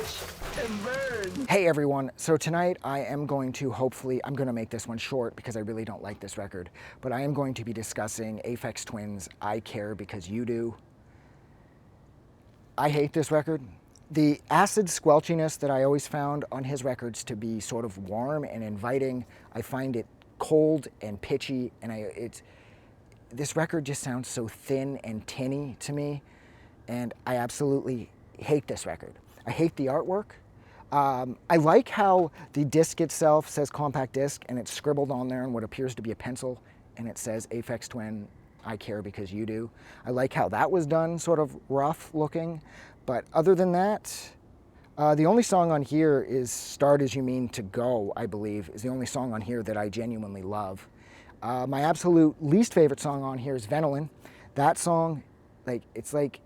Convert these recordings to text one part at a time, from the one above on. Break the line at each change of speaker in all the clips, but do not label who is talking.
watch and burn.
Hey everyone, so tonight I am going to I'm going to make this one short because I really don't like this record, but I am going to be discussing Aphex Twin's I Care Because You Do. I hate this record. The acid squelchiness that I always found on his records to be sort of warm and inviting, I find it cold and pitchy, and this record just sounds so thin and tinny to me, and I absolutely hate this record. I hate the artwork. I like how the disc itself says compact disc, and it's scribbled on there in what appears to be a pencil, and it says Aphex Twin, I Care Because You Do. I like how that was done, sort of rough looking, but other than that, the only song on here is Start As You Mean To Go, I believe, is the only song on here that I genuinely love. My absolute least favorite song on here is Ventolin. That song, it's like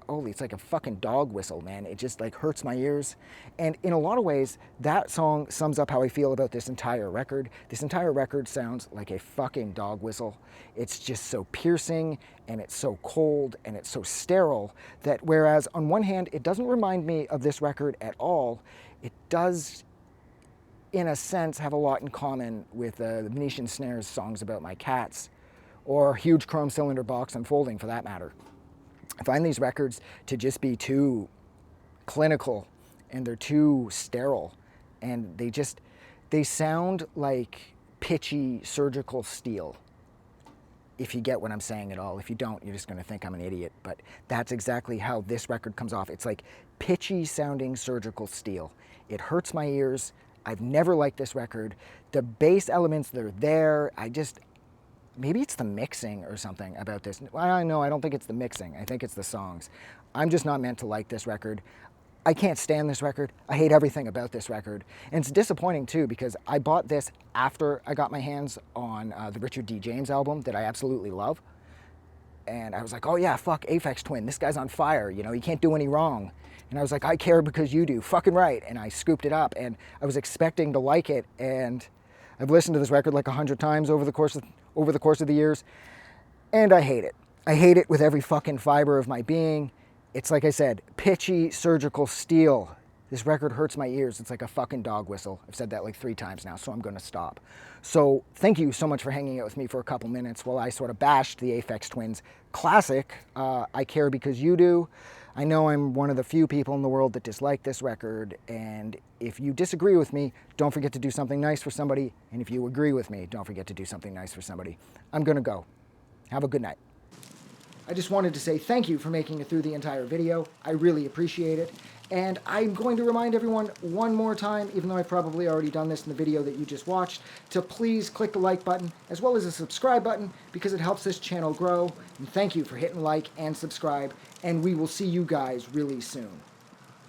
a fucking dog whistle, man. It just hurts my ears. And in a lot of ways, that song sums up how I feel about this entire record. This entire record sounds like a fucking dog whistle. It's just so piercing, and it's so cold, and it's so sterile that whereas on one hand, it doesn't remind me of this record at all, it does, in a sense, have a lot in common with the Venetian Snares songs about my cats, or Huge Chrome Cylinder Box Unfolding for that matter. I find these records to just be too clinical, and they're too sterile, and they sound like pitchy surgical steel, if you get what I'm saying at all. If you don't, you're just going to think I'm an idiot, but that's exactly how this record comes off. It's like pitchy sounding surgical steel. It hurts my ears. I've never liked this record. The bass elements, they're there. Maybe it's the mixing or something about this. I don't think it's the mixing. I think it's the songs. I'm just not meant to like this record. I can't stand this record. I hate everything about this record. And it's disappointing too, because I bought this after I got my hands on the Richard D. James album that I absolutely love. And I was like, oh yeah, fuck Aphex Twin. This guy's on fire. You know, he can't do any wrong. And I was like, I Care Because You Do. Fucking right. And I scooped it up, and I was expecting to like it. And I've listened to this record like 100 times over the course of the years, and I hate it. I hate it with every fucking fiber of my being. It's like I said, pitchy surgical steel. This record hurts my ears. It's like a fucking dog whistle. I've said that like 3 times now, so I'm going to stop. So thank you so much for hanging out with me for a couple minutes while I sort of bashed the Aphex Twins classic, I Care Because You Do. I know I'm one of the few people in the world that dislike this record, and if you disagree with me, don't forget to do something nice for somebody, and if you agree with me, don't forget to do something nice for somebody. I'm gonna go. Have a good night. I just wanted to say thank you for making it through the entire video. I really appreciate it. And I'm going to remind everyone one more time, even though I've probably already done this in the video that you just watched, to please click the like button as well as the subscribe button, because it helps this channel grow. And thank you for hitting like and subscribe, and we will see you guys really soon.